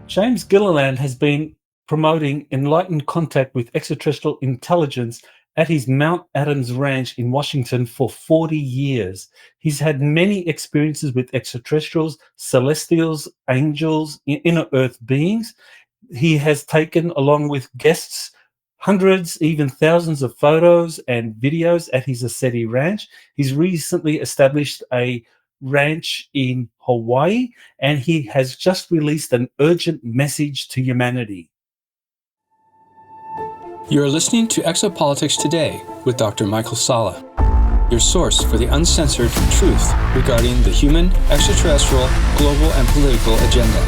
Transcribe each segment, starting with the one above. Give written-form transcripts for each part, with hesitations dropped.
James Gilliland has been promoting enlightened contact with extraterrestrial intelligence at his Mount Adams Ranch in Washington for 40 years. He's had many experiences with extraterrestrials, celestials, angels, inner earth beings. He has taken, along with guests, hundreds, even thousands of photos and videos at his Asceti Ranch. He's recently established a ranch in Hawaii, and he has just released an urgent message to humanity. You're listening to Exopolitics Today with Dr. Michael Salla, your source for the uncensored truth regarding the human, extraterrestrial, global, and political agenda.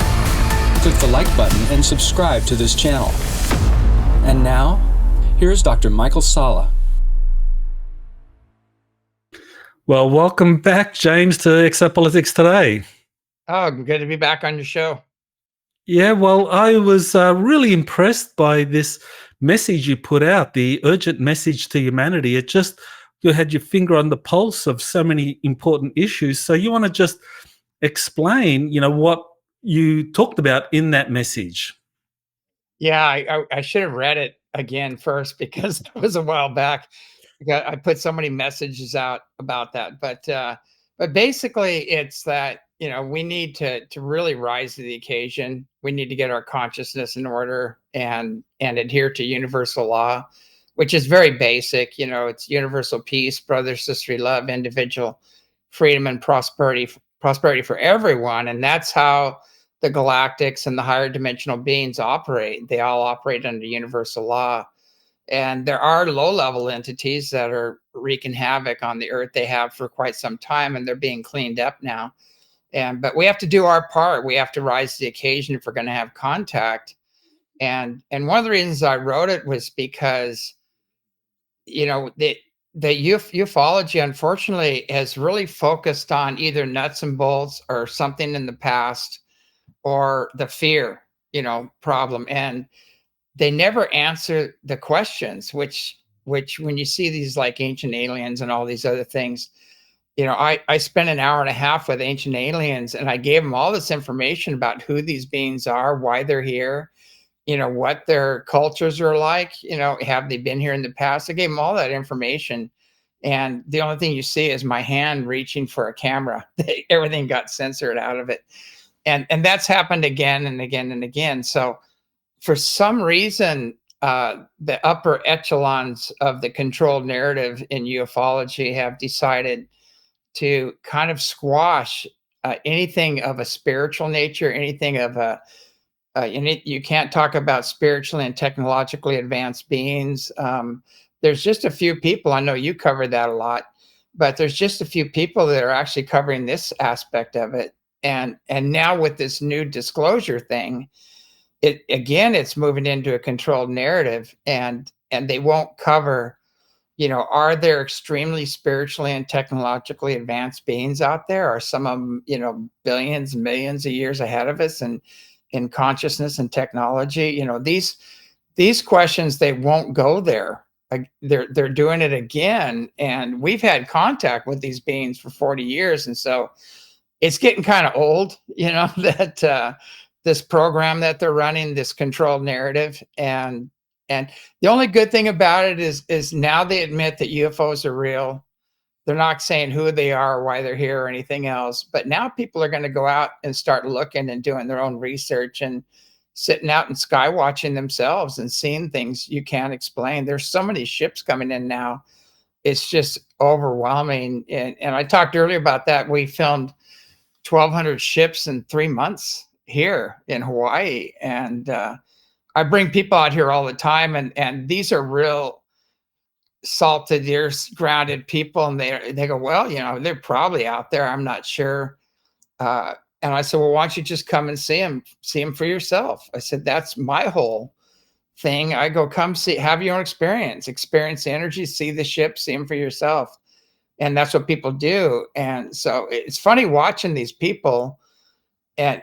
Click the like button and subscribe to this channel. And now, here's Dr. Michael Salla. Well, welcome back, James, to Exopolitics Today. Oh, good to be back on your show. Yeah, well, I was really impressed by this message you put out, the urgent message to humanity. You had your finger on the pulse of so many important issues. So you want to just explain, what you talked about in that message? Yeah, I should have read it again first because it was a while back. I put so many messages out about that, but basically it's that we need to really rise to the occasion. We need to get our consciousness in order and adhere to universal law, which is very basic. It's universal peace, brother, sisterly love, individual freedom, and prosperity for everyone. And that's how the galactics and the higher dimensional beings operate. They all operate under universal law. And there are low-level entities that are wreaking havoc on the earth. They have for quite some time, and they're being cleaned up now. But we have to do our part. We have to rise to the occasion if we're going to have contact. And one of the reasons I wrote it was because, the ufology, unfortunately, has really focused on either nuts and bolts or something in the past or the fear, problem. And they never answer the questions, which when you see these like ancient aliens and all these other things, I spent an hour and a half with ancient aliens, and I gave them all this information about who these beings are, why they're here, what their cultures are like, have they been here in the past? I gave them all that information. And the only thing you see is my hand reaching for a camera. Everything got censored out of it. And that's happened again and again and again. So for some reason, the upper echelons of the controlled narrative in ufology have decided to kind of squash anything of a spiritual nature, anything of you can't talk about spiritually and technologically advanced beings. There's just a few people, I know you covered that a lot, but there's just a few people that are actually covering this aspect of it. And now with this new disclosure thing, it's moving into a controlled narrative, and they won't cover, are there extremely spiritually and technologically advanced beings out there? Are some of them, billions, millions of years ahead of us and in consciousness and technology? These questions, they won't go there. They're doing it again. And we've had contact with these beings for 40 years. And so it's getting kind of old, that this program that they're running, this controlled narrative. And the only good thing about it is now they admit that UFOs are real. They're not saying who they are or why they're here or anything else. But now people are going to go out and start looking and doing their own research and sitting out and sky watching themselves and seeing things you can't explain. There's so many ships coming in now. It's just overwhelming. And I talked earlier about that. We filmed 1,200 ships in 3 months here in Hawaii. And I bring people out here all the time. And these are real salted earth grounded people. And they go, well, they're probably out there. I'm not sure. And I said, well, why don't you just come and see them for yourself? I said, that's my whole thing. I go, come see, have your own experience the energy, see the ship, see them for yourself. And that's what people do. And so it's funny watching these people, and,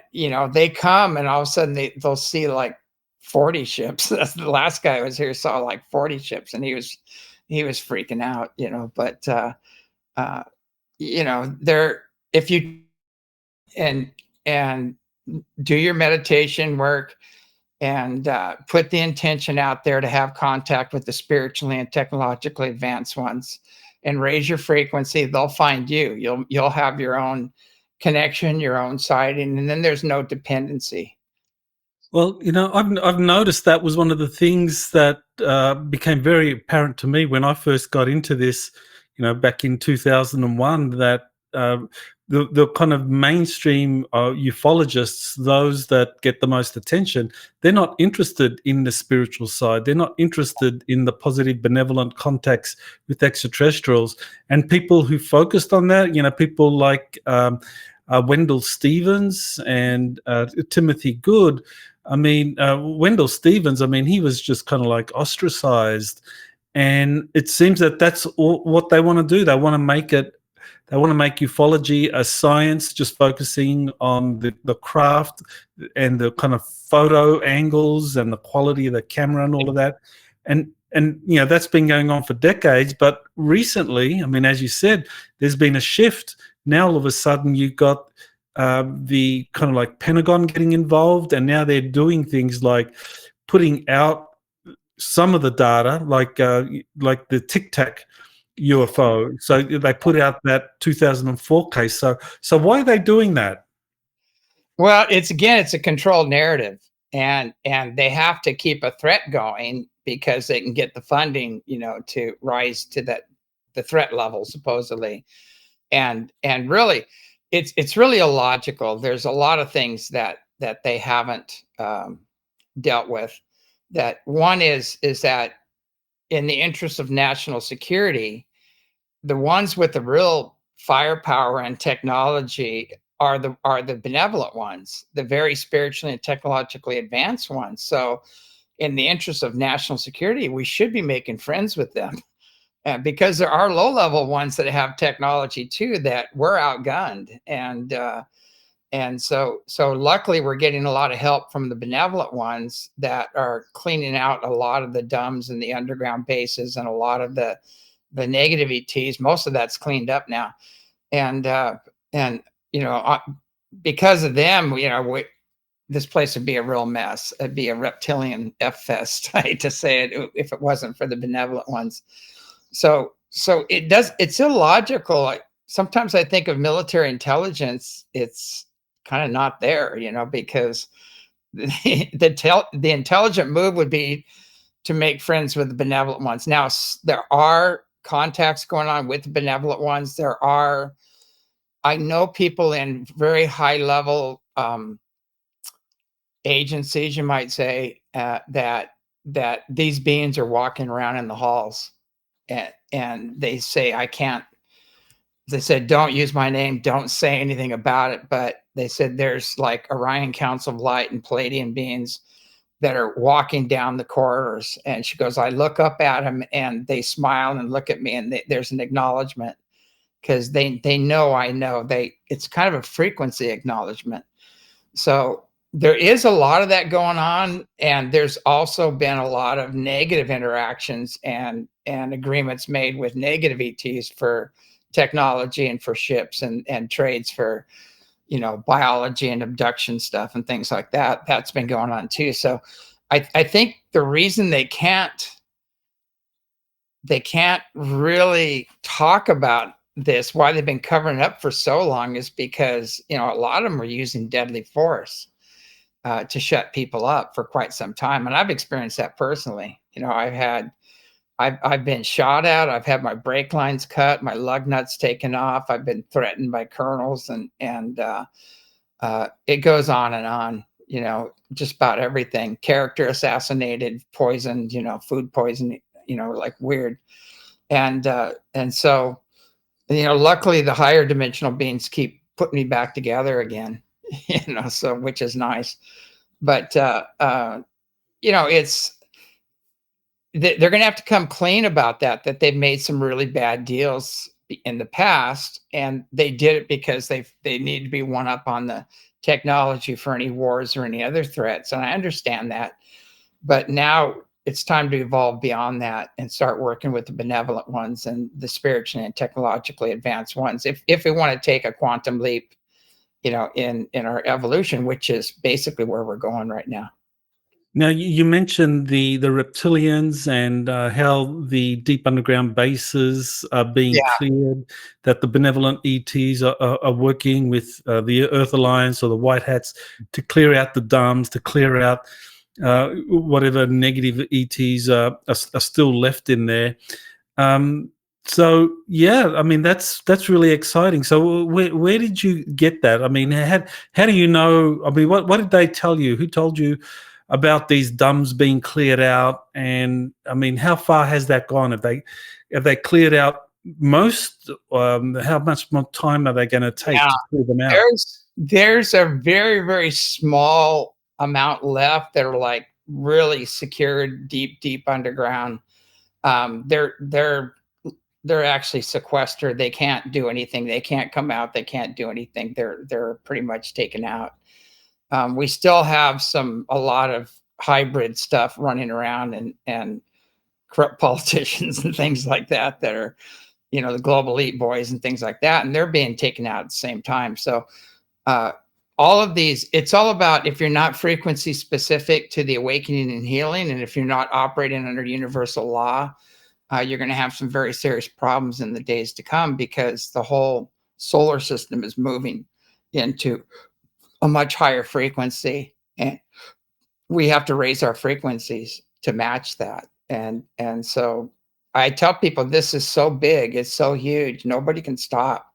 they come and all of a sudden they'll see like 40 ships. That's the last guy who was here saw like 40 ships, and he was freaking out, but, if you, and do your meditation work and put the intention out there to have contact with the spiritually and technologically advanced ones, and raise your frequency. They'll find you. You'll have your own connection, your own sighting, and then there's no dependency. Well, I've noticed that was one of the things that became very apparent to me when I first got into this, back in 2001, that the kind of mainstream ufologists, those that get the most attention, they're not interested in the spiritual side. They're not interested in the positive, benevolent contacts with extraterrestrials. And people who focused on that, people like Wendell Stevens and Timothy Good. I mean, Wendell Stevens, he was just kind of like ostracized. And it seems that that's what they want to do. They want to make ufology a science, just focusing on the craft and the kind of photo angles and the quality of the camera and all of that. And that's been going on for decades. But recently, as you said, there's been a shift. Now all of a sudden you've got the kind of like Pentagon getting involved, and now they're doing things like putting out some of the data, like the Tic Tac UFO. So they put out that 2004 case. So why are they doing that? Well, it's a controlled narrative, and they have to keep a threat going because they can get the funding, to rise to the threat level supposedly, and really, it's really illogical. There's a lot of things that they haven't dealt with. That one is that in the interest of national security, the ones with the real firepower and technology are the benevolent ones, the very spiritually and technologically advanced ones. So in the interest of national security, we should be making friends with them. Because there are low-level ones that have technology too that we're outgunned, and so luckily we're getting a lot of help from the benevolent ones that are cleaning out a lot of the dumbs and the underground bases and a lot of the negative ETs. Most of that's cleaned up now, and because of them, this place would be a real mess. It'd be a reptilian F fest. I hate to say it, if it wasn't for the benevolent ones. So it's illogical. Sometimes I think of military intelligence, it's kind of not there, because the intelligent move would be to make friends with the benevolent ones. Now, there are contacts going on with the benevolent ones. I know people in very high level agencies, you might say, that these beings are walking around in the halls. And they say, I can't, they said, don't use my name, don't say anything about it. But they said there's like Orion Council of Light and Palladian beings that are walking down the corridors. And she goes, I look up at them and they smile and look at me, and there's an acknowledgement because they know I know. It's kind of a frequency acknowledgement. So there is a lot of that going on, and there's also been a lot of negative interactions and agreements made with negative ETs for technology and for ships and trades for, biology and abduction stuff and things like that. That's been going on too. So I think the reason they can't really talk about this, why they've been covering it up for so long, is because, a lot of them are using deadly force to shut people up for quite some time. And I've experienced that personally. I've been shot at. I've had my brake lines cut, my lug nuts taken off. I've been threatened by colonels, and it goes on and on. Just about everything. Character assassinated, poisoned. Food poisoning. Like weird. And so, luckily the higher dimensional beings keep putting me back together again. So which is nice. But it's. They're going to have to come clean about that they've made some really bad deals in the past, and they did it because they need to be one up on the technology for any wars or any other threats. And I understand that, but now it's time to evolve beyond that and start working with the benevolent ones and the spiritually and technologically advanced ones. If we want to take a quantum leap in our evolution, which is basically where we're going right now. Now, you mentioned the reptilians and how the deep underground bases are being Yeah, cleared, that the benevolent ETs are working with the Earth Alliance or the White Hats to clear out the dams, to clear out whatever negative ETs are still left in there. Um, so yeah, I mean that's really exciting. So where did you get that? I mean, how do you know? I mean, what did they tell you? Who told you about these dams being cleared out? And I mean, how far has that gone? Have they cleared out most? How much more time are they going to take yeah. to clear them out? There's a very, very small amount left that are like really secured deep, deep underground. They're actually sequestered. They can't do anything. They can't come out. They can't do anything. They're pretty much taken out. We still have a lot of hybrid stuff running around, and corrupt politicians and things like that are, the global elite boys and things like that, and they're being taken out at the same time. So uh, all of these, it's all about, if you're not frequency specific to the awakening and healing, and if you're not operating under universal law, you're going to have some very serious problems in the days to come, because the whole solar system is moving into a much higher frequency, and we have to raise our frequencies to match that. And so I tell people, this is so big, it's so huge, nobody can stop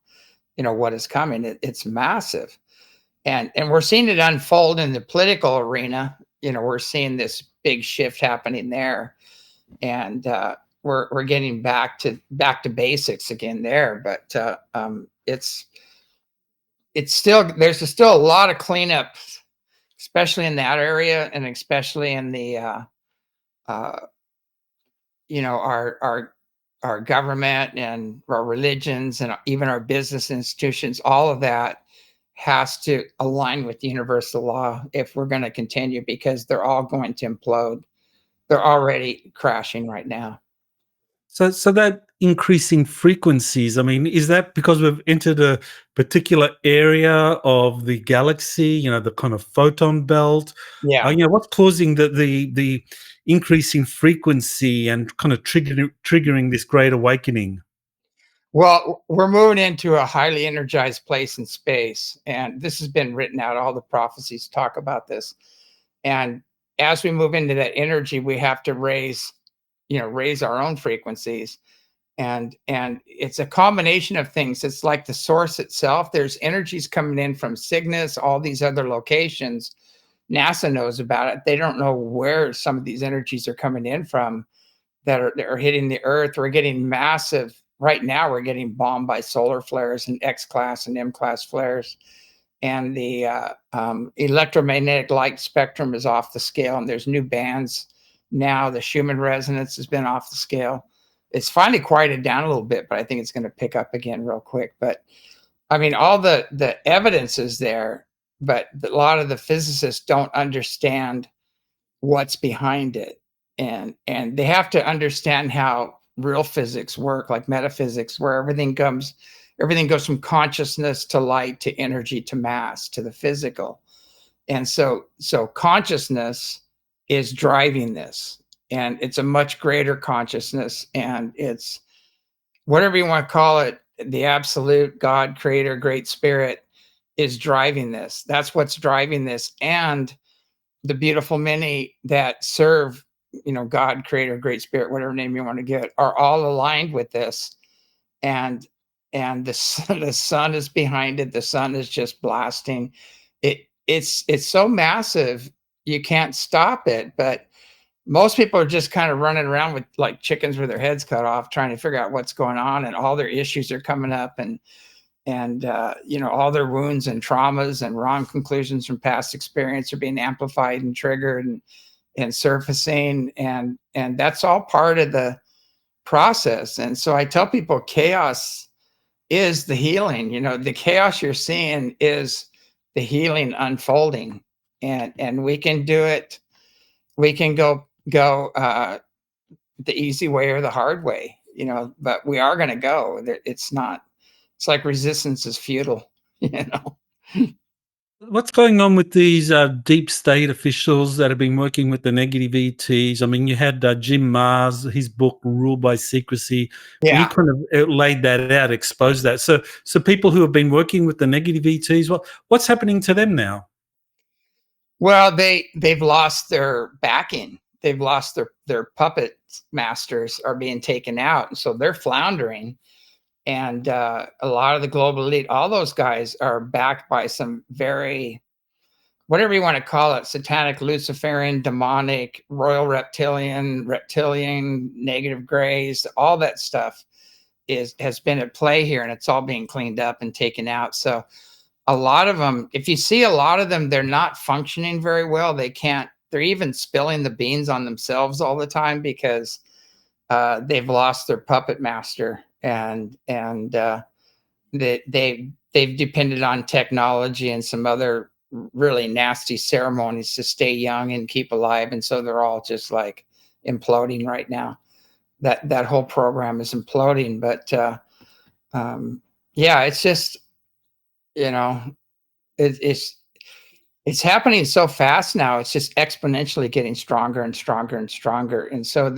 what is coming. It's massive, and we're seeing it unfold in the political arena. We're seeing this big shift happening there, and we're getting back to basics again there. But it's still, there's still a lot of cleanup, especially in that area, and especially in the uh, our government and our religions and even our business institutions. All of that has to align with the universal law if we're going to continue, because they're all going to implode. They're already crashing right now. So that increasing frequencies, I mean, is that because we've entered a particular area of the galaxy, the kind of photon belt? Yeah. What's causing the increasing frequency and kind of triggering this great awakening? Well, we're moving into a highly energized place in space, and this has been written out. All the prophecies talk about this. And as we move into that energy, we have to raise our own frequencies. And it's a combination of things. It's like the source itself. There's energies coming in from Cygnus, all these other locations. NASA knows about it. They don't know where some of these energies are coming in from that are hitting the Earth. We're getting massive. Right now, we're getting bombed by solar flares and X-class and M-class flares. And the electromagnetic light spectrum is off the scale, and there's new bands now. The Schumann resonance has been off the scale. It's finally quieted down a little bit, but I think it's going to pick up again real quick. But I mean, all the evidence is there, but a lot of the physicists don't understand what's behind it, and they have to understand how real physics work, like metaphysics, where everything goes from consciousness to light to energy to mass to the physical. And so consciousness is driving this, and it's a much greater consciousness, and it's whatever you want to call it, the absolute God, creator, great spirit is driving this. That's what's driving this. And the beautiful many that serve, God, creator, great spirit, whatever name you want to give it, are all aligned with this. And the sun is behind it. The sun is just blasting. It's so massive, you can't stop it. But most people are just kind of running around with like chickens with their heads cut off, trying to figure out what's going on, and all their issues are coming up, and all their wounds and traumas and wrong conclusions from past experience are being amplified and triggered and surfacing, and that's all part of the process. And so I tell people, chaos is the healing. The chaos you're seeing is the healing unfolding, and we can do it. We can go the easy way or the hard way, but we are going to go. It's not. It's like resistance is futile, What's going on with these deep state officials that have been working with the negative ETs? I mean, you had Jim Mars, his book "Rule by Secrecy," where he Yeah. kind of laid that out, exposed that. So people who have been working with the negative ETs, what's happening to them now? Well, they've lost their backing. They've lost their puppet masters are being taken out, and so they're floundering. And a lot of the global elite, all those guys are backed by some very, whatever you want to call it, satanic, Luciferian, demonic, royal reptilian, negative grays, all that stuff has been at play here, and it's all being cleaned up and taken out. So a lot of them, if you see a lot of them, they're not functioning very well. They're even spilling the beans on themselves all the time because they've lost their puppet master, and they've depended on technology and some other really nasty ceremonies to stay young and keep alive, and so they're all just like imploding right now. That whole program is imploding. But yeah, it's just, you know, it, it's it's happening so fast now. It's just exponentially getting stronger and stronger and stronger. And so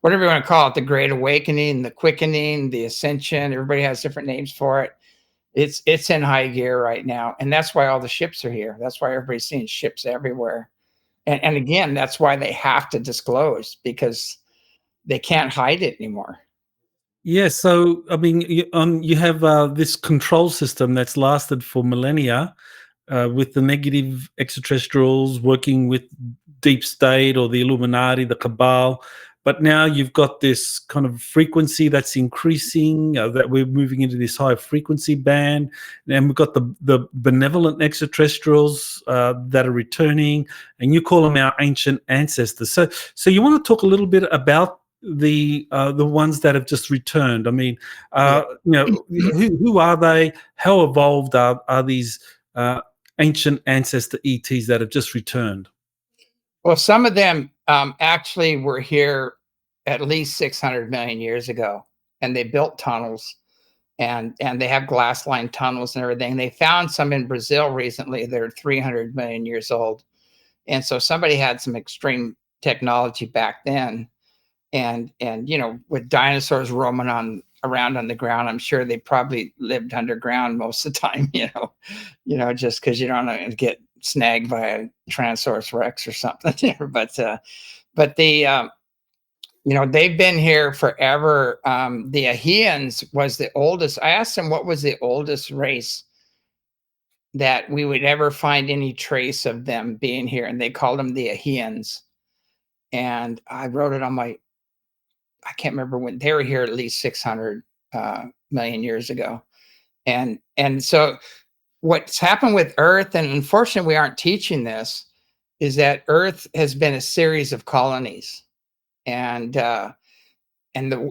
whatever you want to call it, the great awakening, the quickening, the ascension, everybody has different names for it. It's in high gear right now, and that's why all the ships are here. That's why everybody's seeing ships everywhere. And again, that's why they have to disclose, because they can't hide it anymore. Yeah, so I mean, you have this control system that's lasted for millennia, with the negative extraterrestrials working with deep state or the Illuminati, the cabal. But now you've got this kind of frequency that's increasing, that we're moving into this high frequency band. And we've got the benevolent extraterrestrials that are returning, and you call them our ancient ancestors. So you want to talk a little bit about the ones that have just returned. I mean, Yeah. who are they? How evolved are these ancient ancestor ETs that have just returned? Well, some of them actually were here at least 600 million years ago, and they built tunnels, and they have glass lined tunnels and everything. They found some in Brazil recently that are 300 million years old. And so somebody had some extreme technology back then. And with dinosaurs roaming on around on the ground, I'm sure they probably lived underground most of the time, just because you don't want to get snagged by a Tyrannosaurus Rex or something. But they've been here forever. The Ahians was the oldest. I asked them what was the oldest race that we would ever find any trace of them being here, and they called them the Ahians. And I wrote it on I can't remember when they were here, at least 600 million years ago. And so what's happened with Earth, and unfortunately we aren't teaching this, is that Earth has been a series of colonies. And the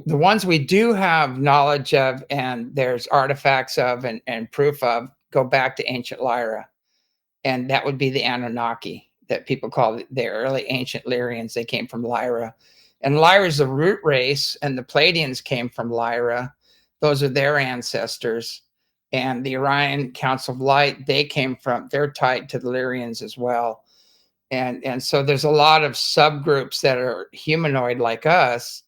ones we do have knowledge of and there's artifacts of and proof of go back to ancient Lyra. And that would be the Anunnaki that people call the early ancient Lyrians. They came from Lyra. And Lyra is the root race, and the Pleiadians came from Lyra. Those are their ancestors. And the Orion Council of Light, they're tied to the Lyrians as well. And so there's a lot of subgroups that are humanoid like us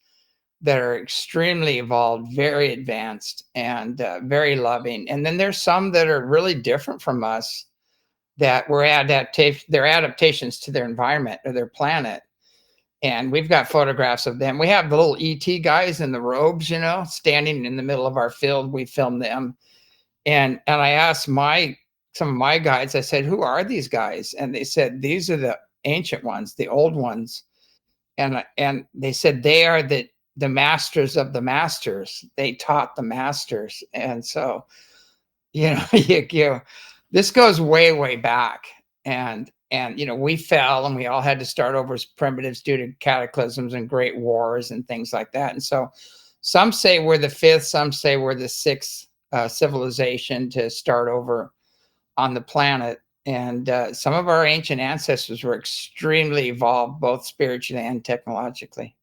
that are extremely evolved, very advanced, and very loving. And then there's some that are really different from us that were they're adaptations to their environment or their planet. And we've got photographs of them. We have the little ET guys in the robes, standing in the middle of our field. We filmed them. And I asked some of my guides, I said, who are these guys? And they said, these are the ancient ones, the old ones. And they said they are the masters of the masters. They taught the masters. And so, this goes way, way back. And we fell, and we all had to start over as primitives due to cataclysms and great wars and things like that. And so some say we're the fifth, some say we're the sixth civilization to start over on the planet. And some of our ancient ancestors were extremely evolved, both spiritually and technologically.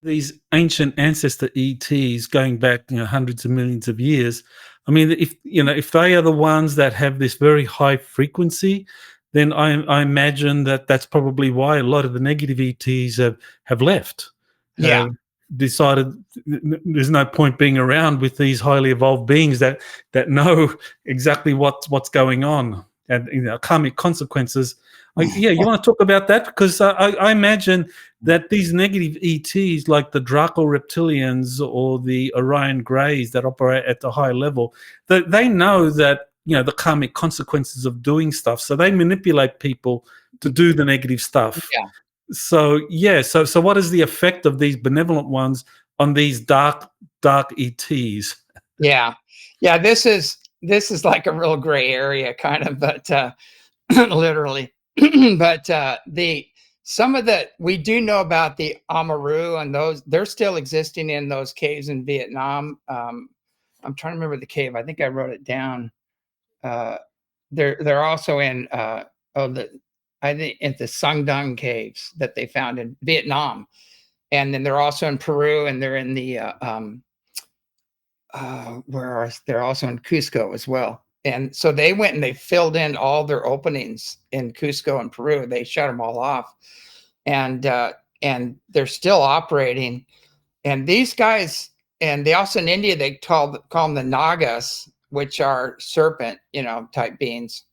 These ancient ancestor ETs going back hundreds of millions of years, I mean, if they are the ones that have this very high frequency, then I imagine that that's probably why a lot of the negative ETs have left, Yeah. have decided there's no point being around with these highly evolved beings that know exactly what's going on, and karmic consequences. Yeah, you want to talk about that, because I imagine that these negative ETs, like the Draco reptilians or the Orion Greys that operate at the high level, that they know that the karmic consequences of doing stuff, so they manipulate people to do the negative stuff. Yeah. So yeah, so what is the effect of these benevolent ones on these dark ETs? Yeah. Yeah. This is like a real gray area kind of, but literally. But the some of the we do know about the Amaru, and those they're still existing in those caves in Vietnam. I'm trying to remember the cave. I think I wrote it down. Uh, they're also in the I think at the Sangdong caves that they found in Vietnam, and then they're also in Peru, and they're in the they're also in Cusco as well. And so they went and they filled in all their openings in Cusco and Peru. They shut them all off, and they're still operating. And these guys, and they also in India they call them the Nagas, which are serpent, type beings.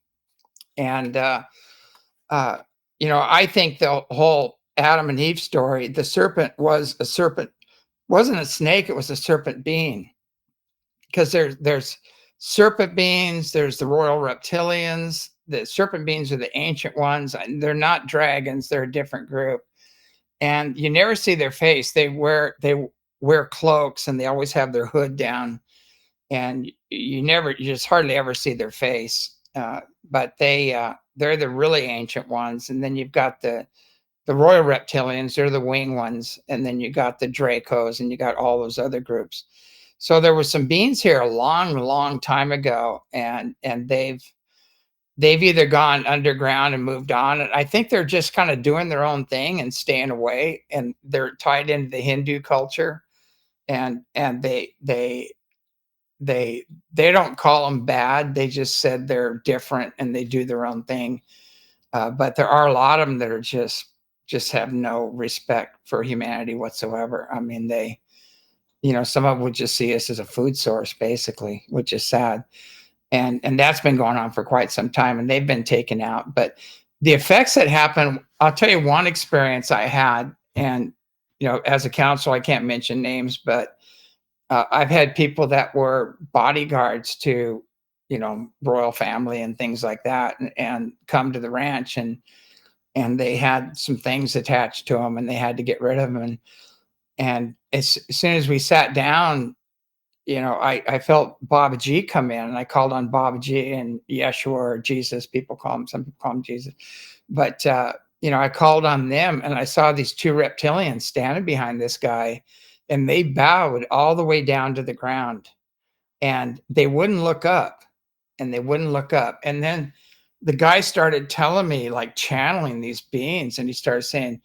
And I think the whole Adam and Eve story, the serpent was a serpent, wasn't a snake, it was a serpent being. Because there's serpent beings, there's the royal reptilians. The serpent beings are the ancient ones. They're not dragons, they're a different group. And you never see their face. They wear cloaks, and they always have their hood down. And you just hardly ever see their face. But they're the really ancient ones. And then you've got the royal reptilians, they're the wing ones. And then you got the Dracos, and you got all those other groups. So there were some beings here a long, long time ago, and they've either gone underground and moved on. And I think they're just kind of doing their own thing and staying away. And they're tied into the Hindu culture, and they don't call them bad. They just said they're different and they do their own thing. But there are a lot of them that are just have no respect for humanity whatsoever. I mean, some of them would just see us as a food source, basically, which is sad. And that's been going on for quite some time, and they've been taken out. But the effects that happen, I'll tell you one experience I had, and as a counselor, I can't mention names, but I've had people that were bodyguards to, royal family and things like that, and come to the ranch, and they had some things attached to them, and they had to get rid of them. And as soon as we sat down, I felt Baba G come in, and I called on Baba G and Yeshua or Jesus. Some people call him Jesus. But, I called on them, and I saw these two reptilians standing behind this guy, and they bowed all the way down to the ground, and they wouldn't look up, and they wouldn't look up. And then the guy started telling me, like channeling these beings, and he started saying,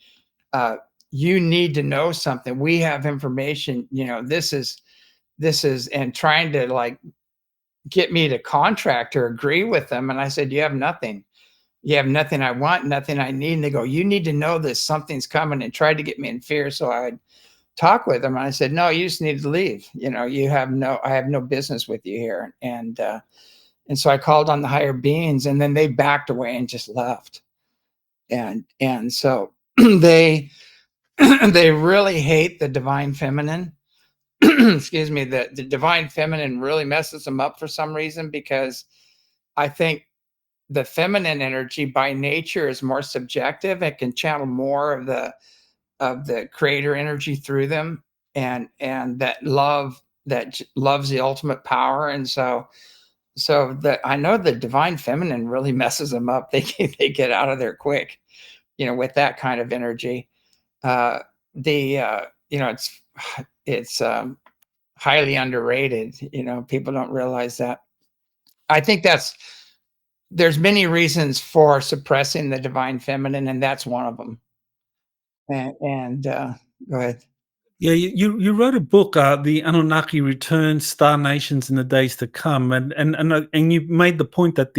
you need to know something. We have information, this is, and trying to like get me to contract or agree with them. And I said, you have nothing. You have nothing I want, nothing I need. And they go, you need to know this, something's coming, and tried to get me in fear. So I would talk with them. And I said, no, you just need to leave. I have no business with you here. And so I called on the higher beings, and then they backed away and just left. And so they really hate the divine feminine. Excuse me, the divine feminine really messes them up for some reason, because I think the feminine energy by nature is more subjective. It can channel more of the creator energy through them, and that loves the ultimate power. And so I know the divine feminine really messes them up. They get out of there quick, with that kind of energy. It's highly underrated. People don't realize that. I think there's many reasons for suppressing the divine feminine, and that's one of them. And go ahead. Yeah, you wrote a book, "The Anunnaki Return: Star Nations in the Days to Come," and you made the point that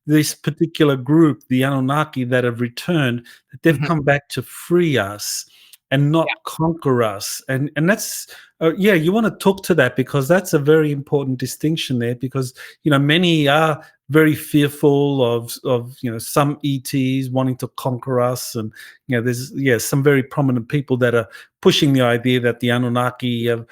this particular group, the Anunnaki that have returned, that they've Mhm. come back to free us and Yeah, not conquer us, and that's yeah, you want to talk to that because that's a very important distinction there because many are very fearful of some ETs wanting to conquer us, and there's some very prominent people that are pushing the idea that the Anunnaki are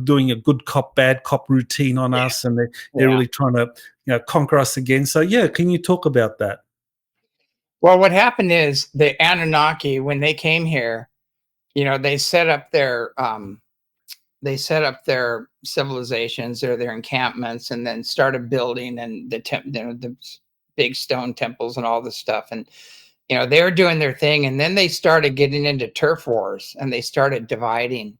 doing a good cop, bad cop routine on yeah, us, and they're yeah. really trying to conquer us again. So yeah, can you talk about that? Well, what happened is the Anunnaki, when they came here, they set up their civilizations or their encampments, and then started building and the big stone temples and all this stuff. And they were doing their thing, and then they started getting into turf wars, and they started dividing.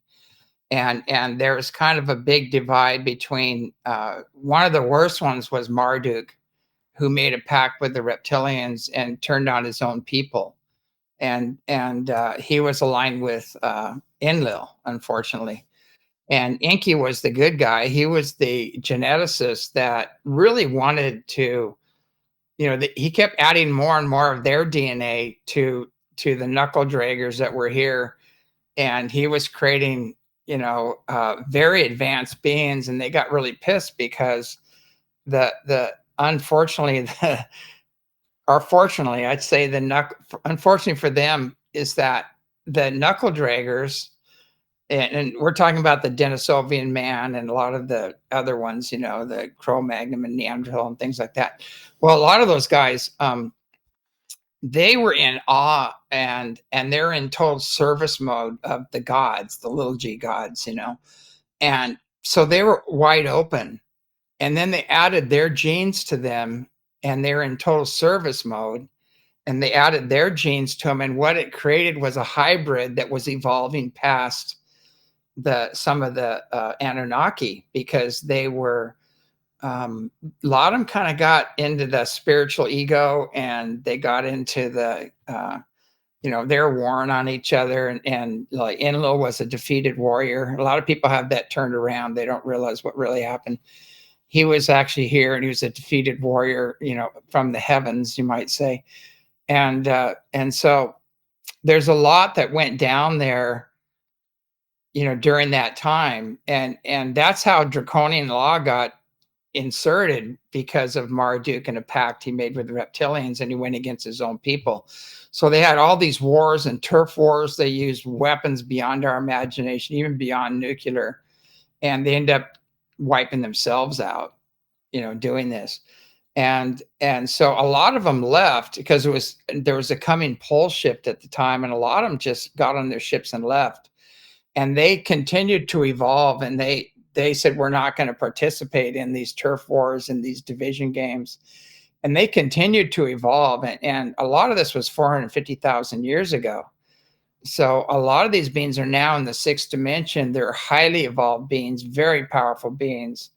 And there was kind of a big divide between one of the worst ones was Marduk, who made a pact with the reptilians and turned on his own people. And he was aligned with Enlil, unfortunately. And Inky was the good guy. He was the geneticist that really wanted to, he kept adding more and more of their DNA to the knuckle draggers that were here, and he was creating, very advanced beings, and they got really pissed because the unfortunately the or fortunately, I'd say unfortunately for them is that the knuckle draggers, and we're talking about the Denisovian man and a lot of the other ones, the Cro-Magnon and Neanderthal and things like that. Well, a lot of those guys, they were in awe, and they're in total service mode of the gods, the little g gods, and so they were wide open. And then they added their genes to them, and they're in total service mode, and they added their genes to them, and what it created was a hybrid that was evolving past some of the Anunnaki, because they were, a lot of them kind of got into the spiritual ego, and they got into the they're warring on each other, and like Enlil was a defeated warrior. A lot of people have that turned around. They don't realize what really happened. He was actually here, and he was a defeated warrior, from the heavens, you might say. And so there's a lot that went down there, during that time, and that's how draconian law got inserted, because of Marduk and a pact he made with the reptilians, and he went against his own people. So they had all these wars and turf wars. They used weapons beyond our imagination, even beyond nuclear, and they end up wiping themselves out, doing this. And so a lot of them left because there was a coming pole shift at the time, and a lot of them just got on their ships and left. And they continued to evolve, and they said, we're not going to participate in these turf wars and these division games. And they continued to evolve, and a lot of this was 450,000 years ago. So a lot of these beings are now in the sixth dimension. They're highly evolved beings, very powerful beings,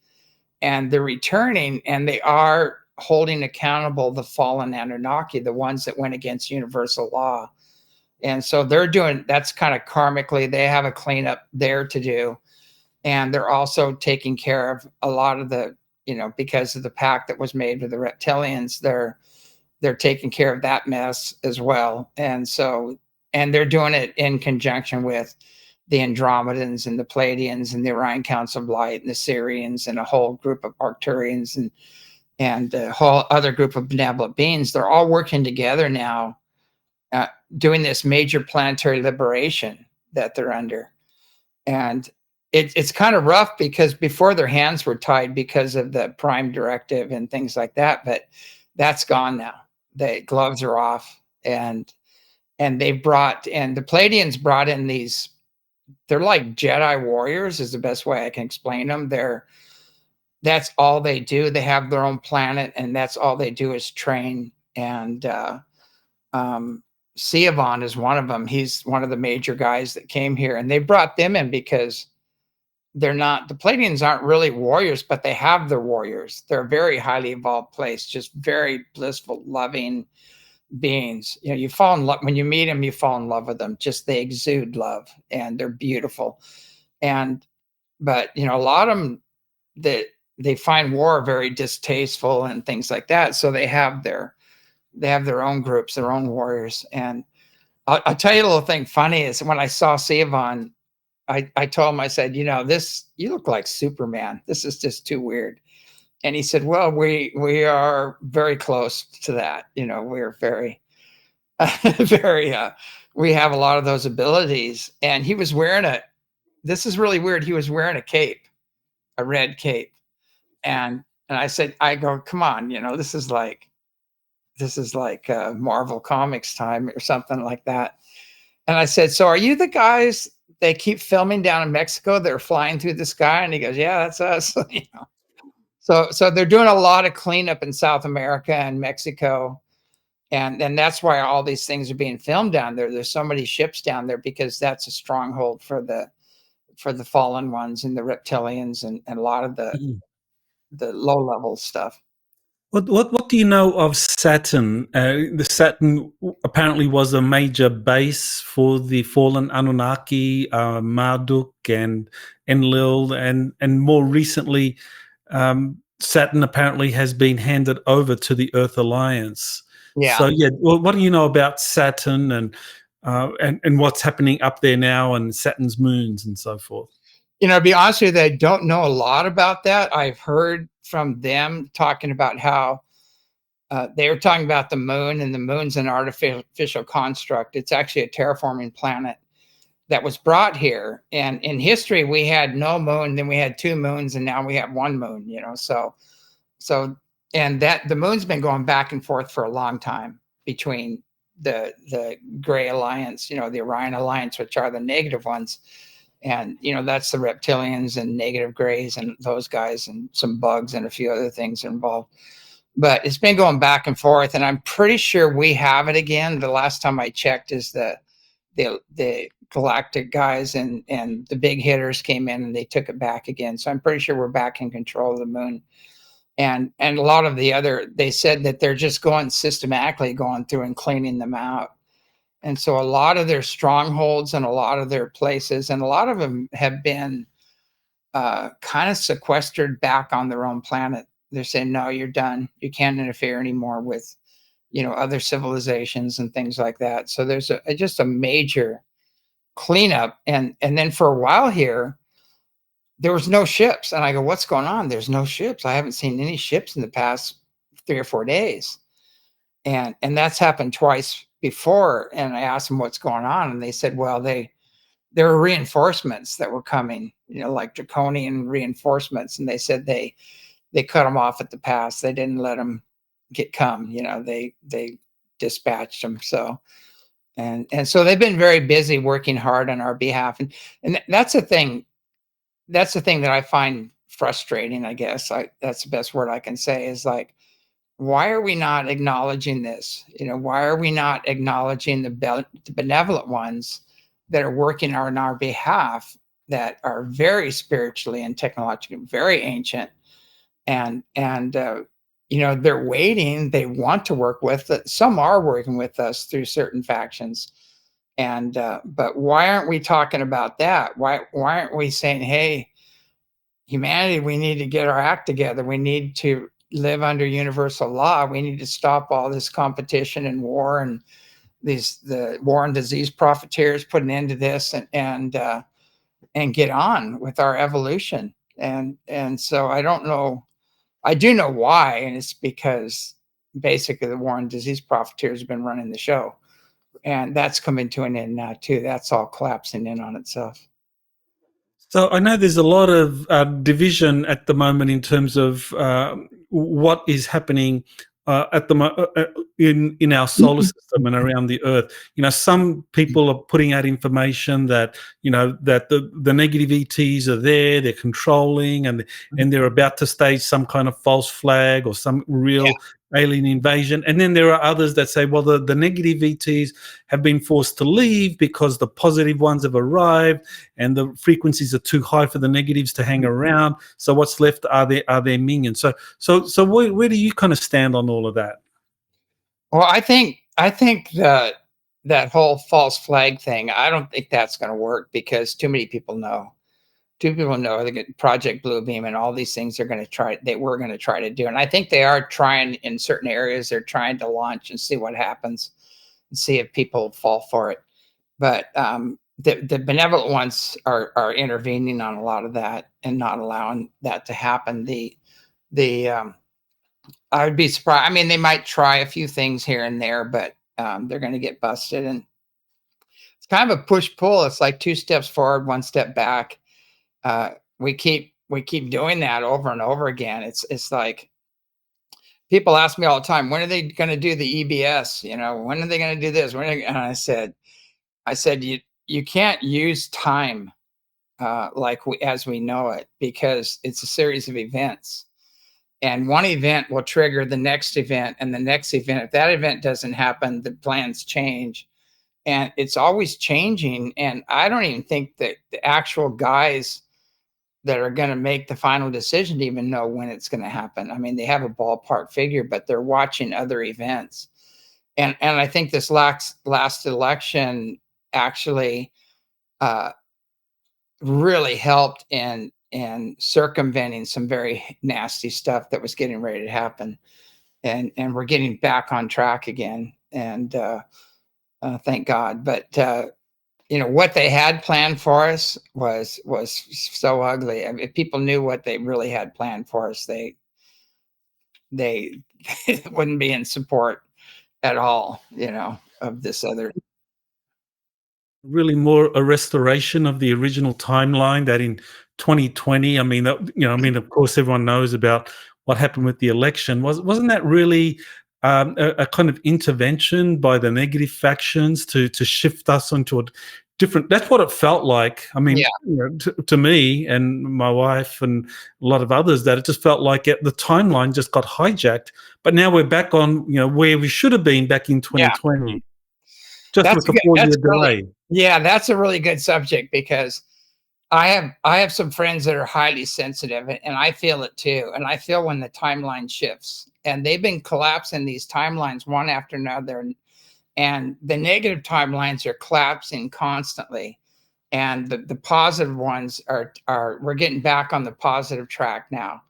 and they're returning, and they are holding accountable the fallen Anunnaki, the ones that went against universal law. And so that's kind of karmically, they have a cleanup there to do. And they're also taking care of a lot of the, because of the pact that was made with the reptilians, they're taking care of that mess as well. And they're doing it in conjunction with the Andromedans and the Pleiadians and the Orion Council of Light and the Syrians and a whole group of Arcturians and a whole other group of benevolent beings. They're all working together now, doing this major planetary liberation that they're under. And it's kind of rough because before their hands were tied because of the prime directive and things like that, but that's gone now. The gloves are off, and the Pleiadians brought in these, they're like Jedi warriors is the best way I can explain them. That's all they do. They have their own planet, and that's all they do is train. And Siobhan is one of them. He's one of the major guys that came here, and they brought them in because the Pleiadians aren't really warriors, but they have their warriors. They're a very highly evolved place, just very blissful, loving, beings. You know, you fall in love when you meet them. You fall in love with them. Just they exude love, and they're beautiful. And but you know, a lot of them that they find war very distasteful and things like that. So they have their own groups, their own warriors. And I'll tell you a little thing funny is when I saw Siobhan, I told him, I said, you know, you look like Superman. This is just too weird. And he said, well, we are very close to that. You know, we're very, very, we have a lot of those abilities. And he was wearing this is really weird. He was wearing a cape, a red cape. And I said, I go, come on, you know, this is like Marvel Comics time or something like that. And I said, so are you the guys they keep filming down in Mexico? They're flying through the sky. And he goes, yeah, that's us. You know? So they're doing a lot of cleanup in South America and Mexico. And that's why all these things are being filmed down there. There's so many ships down there because that's a stronghold for the fallen ones and the reptilians and a lot of the low level stuff. What do you know of Saturn? The Saturn apparently was a major base for the fallen Anunnaki, Marduk and Enlil, and more recently, Saturn apparently has been handed over to the Earth Alliance. Yeah. So yeah, well, what do you know about Saturn and what's happening up there now and Saturn's moons and so forth? You know, to be honest with you, I don't know a lot about that. I've heard from them talking about how they were talking about the moon, and the moon's an artificial construct. It's actually a terraforming planet that was brought here. And in history, we had no moon, then we had two moons, and now we have one moon, you know. So and that the moon's been going back and forth for a long time between the Gray Alliance, you know, the Orion Alliance, which are the negative ones. And, you know, that's the reptilians and negative grays and those guys and some bugs and a few other things involved. But it's been going back and forth, and I'm pretty sure we have it again. The last time I checked is the Galactic guys and the big hitters came in and they took it back again. So I'm pretty sure we're back in control of the moon. And a lot of they said that they're just going systematically going through and cleaning them out. And so a lot of their strongholds and a lot of their places, and a lot of them have been kind of sequestered back on their own planet. They're saying, no, you're done. You can't interfere anymore with, you know, other civilizations and things like that. So there's just a major cleanup. And then for a while here, there was no ships. And I go, what's going on? There's no ships. I haven't seen any ships in the past 3 or 4 days. And that's happened twice before. And I asked them what's going on. And they said, well, there were reinforcements that were coming, you know, like draconian reinforcements. And they said they cut them off at the pass. They didn't let them come, you know, they dispatched them. So, and so they've been very busy working hard on our behalf. And that's the thing. That's the thing that I find frustrating, I guess. That's the best word I can say is like, why are we not acknowledging this? You know, why are we not acknowledging the benevolent ones that are working on our behalf, that are very spiritually and technologically very ancient, and you know, they're waiting. They want to work with it. Some are working with us through certain factions, and but why aren't we talking about that? Why aren't we saying, hey, humanity, we need to get our act together. We need to live under universal law. We need to stop all this competition and war and the war and disease profiteers, put an end to this and get on with our evolution. And so I don't know. I do know why, and it's because basically the war and disease profiteers have been running the show, and that's coming to an end now too. That's all collapsing in on itself. So I know there's a lot of division at the moment in terms of what is happening at the in our solar system and around the Earth. You know, some people are putting out information that, you know, that the negative ETs are there, they're controlling, and they're about to stage some kind of false flag or some real alien invasion. And then there are others that say, well, the negative ETs have been forced to leave because the positive ones have arrived and the frequencies are too high for the negatives to hang around. So what's left are their minions. So where do you kind of stand on all of that? Well, I think I think that whole false flag thing, I don't think that's going to work because too many people know. Too many people know the Project Bluebeam and all these things they were going to try to do. And I think they are trying in certain areas, they're trying to launch and see what happens and see if people fall for it. But the benevolent ones are intervening on a lot of that and not allowing that to happen. The I would be surprised. I mean, they might try a few things here and there, but they're going to get busted. And it's kind of a push pull. It's like 2 steps forward, 1 step back. We keep doing that over and over again. It's like people ask me all the time, when are they going to do the EBS? You know, when are they going to do this? And I said, you can't use time as we know it, because it's a series of events. And one event will trigger the next event and the next event. If that event doesn't happen, the plans change. And it's always changing. And I don't even think that the actual guys that are going to make the final decision even know when it's going to happen. I mean, they have a ballpark figure, but they're watching other events. And I think this last election actually really helped in circumventing some very nasty stuff that was getting ready to happen. And we're getting back on track again. And thank God. But you know, what they had planned for us was so ugly. I mean, if people knew what they really had planned for us, they wouldn't be in support at all, you know, of this other. Really more a restoration of the original timeline that in 2020, I mean, of course, everyone knows about what happened with the election. Wasn't that really a kind of intervention by the negative factions to shift us onto a different? That's what it felt like. I mean, Yeah. you know, to me and my wife and a lot of others, that it just felt like the timeline just got hijacked. But now we're back on, you know, where we should have been back in 2020, just with the 4-year delay. Yeah, that's a really good subject, because I have some friends that are highly sensitive, and I feel it too. And I feel when the timeline shifts, and they've been collapsing these timelines one after another, and the negative timelines are collapsing constantly, and the positive ones are we're getting back on the positive track now.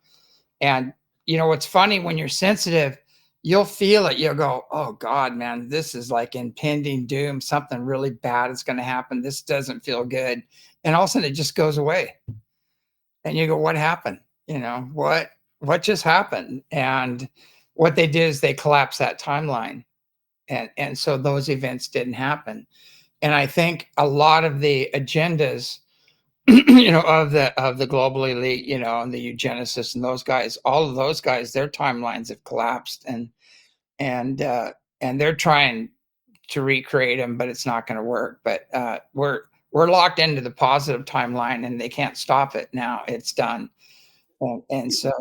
And you know what's funny, when you're sensitive, you'll feel it. You'll go, oh God, man, this is like impending doom. Something really bad is going to happen. This doesn't feel good. And all of a sudden it just goes away. And you go, what happened? You know, what just happened? And what they did is they collapsed that timeline. And so those events didn't happen. And I think a lot of the agendas, you know, of the global elite, you know, and the eugenicists and those guys, all of those guys, their timelines have collapsed, and they're trying to recreate them, but it's not going to work. But we're locked into the positive timeline, and they can't stop it now. It's done. And so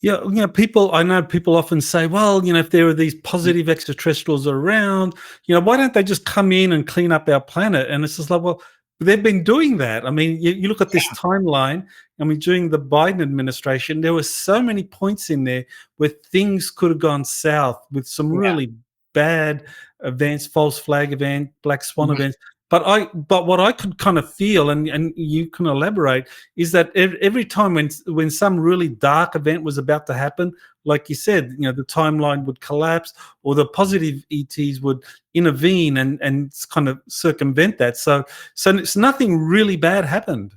Yeah, you know, I know people often say, well, you know, if there are these positive extraterrestrials around, you know, why don't they just come in and clean up our planet? And it's just like, well, they've been doing that. I mean, you look at this timeline. I mean, during the Biden administration, there were so many points in there where things could have gone south with some really bad events, false flag event, black swan events. But what I could kind of feel, and you can elaborate, is that every time when some really dark event was about to happen, like you said, you know, the timeline would collapse, or the positive ETs would intervene and kind of circumvent that. So it's nothing really bad happened.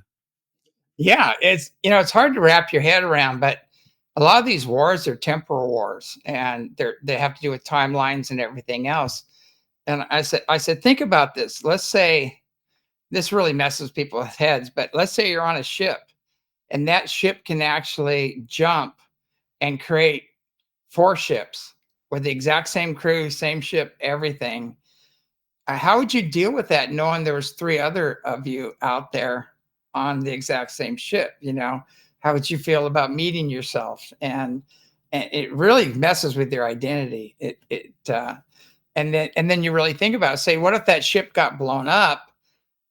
Yeah, it's, you know, it's hard to wrap your head around, but a lot of these wars are temporal wars, and they have to do with timelines and everything else. And I said, think about this. Let's say, this really messes people's heads, but let's say you're on a ship, and that ship can actually jump and create 4 ships with the exact same crew, same ship, everything. How would you deal with that, knowing there was 3 other of you out there on the exact same ship? You know, how would you feel about meeting yourself? And it really messes with your identity. And then you really think about it, say, what if that ship got blown up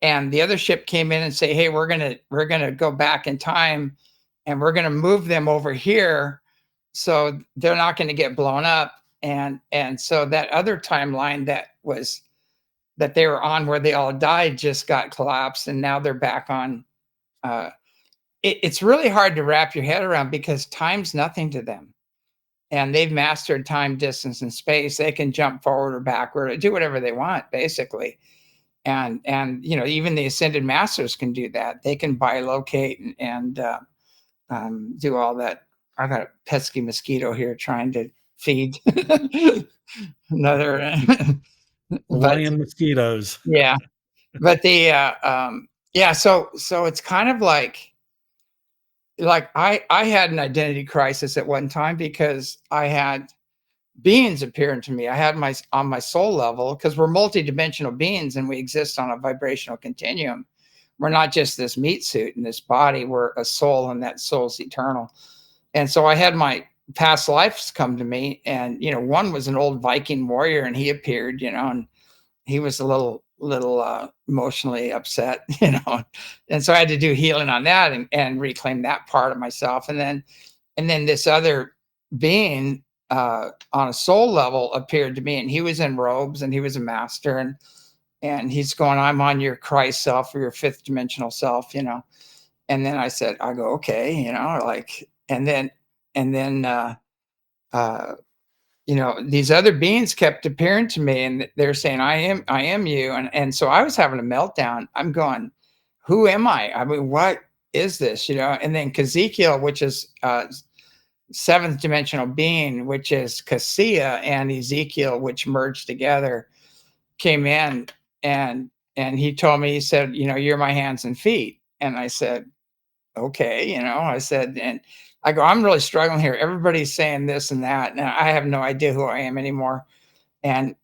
and the other ship came in and say, hey, we're gonna go back in time, and we're gonna move them over here so they're not gonna get blown up. and so that other timeline that they were on where they all died just got collapsed, and now they're back on. It's really hard to wrap your head around because time's nothing to them, and they've mastered time, distance, and space. They can jump forward or backward or do whatever they want, basically. And even the ascended masters can do that. They can bilocate and do all that. I got a pesky mosquito here trying to feed another. Hawaiian mosquitoes. Yeah, but so it's kind of like I had an identity crisis at one time because I had beings appearing to me. I had on my soul level, because we're multidimensional beings and we exist on a vibrational continuum. We're not just this meat suit in this body. We're a soul, and that soul's eternal. And so I had my past lives come to me, and one was an old Viking warrior, and he appeared, and he was a little emotionally upset, and so I had to do healing on that and reclaim that part of myself. And then this other being on a soul level appeared to me, and he was in robes, and he was a master, and he's going, "I'm on your Christ self, or your fifth dimensional self," And then I go, "Okay," and then these other beings kept appearing to me, and they're saying, I am you. And so I was having a meltdown. I'm going, who am I? I mean, what is this? And then Ezekiel, which is seventh dimensional being, which is Cassia and Ezekiel, which merged together, came in, and he told me, he said, "You're my hands and feet." And I said, okay, I said, and I go, "I'm really struggling here. Everybody's saying this and that, and I have no idea who I am anymore." And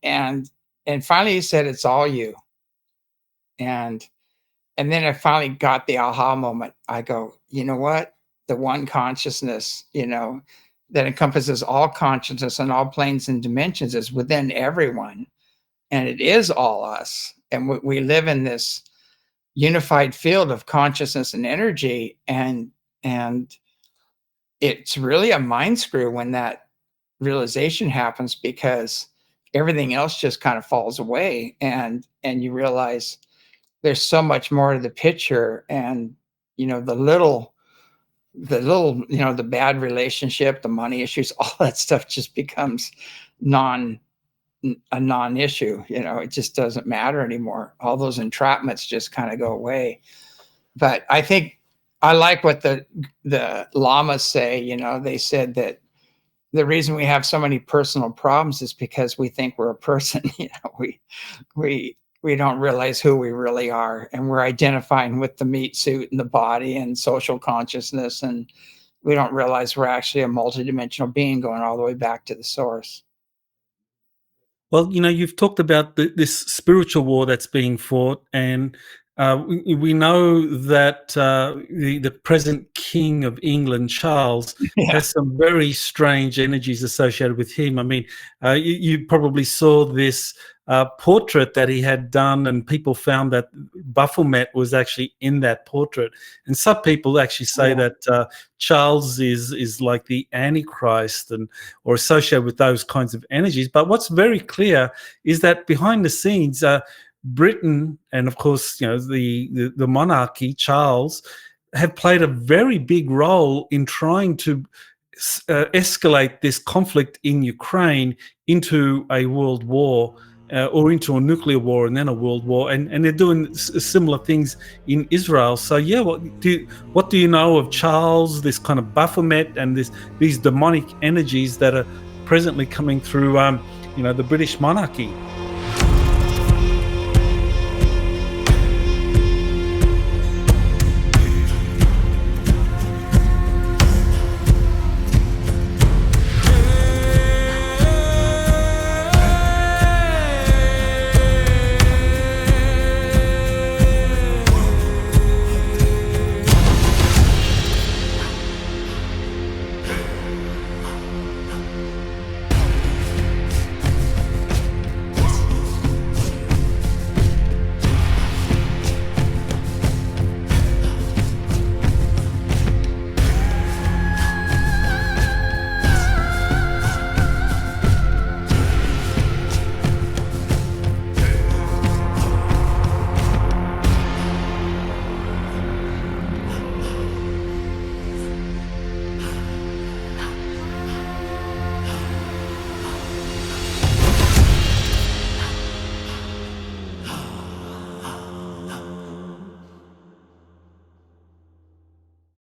finally he said, "It's all you." And then I finally got the aha moment. I go, you know what? The one consciousness, that encompasses all consciousness and all planes and dimensions is within everyone. And it is all us. And we live in this unified field of consciousness and energy. And it's really a mind screw when that realization happens, because everything else just kind of falls away, and you realize there's so much more to the picture. And the bad relationship, the money issues, all that stuff just becomes a non-issue. It just doesn't matter anymore. All those entrapments just kind of go away. But I think I like what the lamas say. They said that the reason we have so many personal problems is because we think we're a person. We don't realize who we really are, and we're identifying with the meat suit and the body and social consciousness, and we don't realize we're actually a multidimensional being going all the way back to the source. Well, you've talked about this spiritual war that's being fought, and we know that the present King of England, Charles, has some very strange energies associated with him. I mean, you probably saw this portrait that he had done, and people found that Baphomet was actually in that portrait. And some people actually say that Charles is like the Antichrist or associated with those kinds of energies. But what's very clear is that behind the scenes, Britain and, of course, the monarchy, Charles, have played a very big role in trying to escalate this conflict in Ukraine into a world war. Or into a nuclear war and then a world war, and they're doing similar things in Israel. So what do you know of Charles, this kind of Baphomet, and these demonic energies that are presently coming through the British monarchy?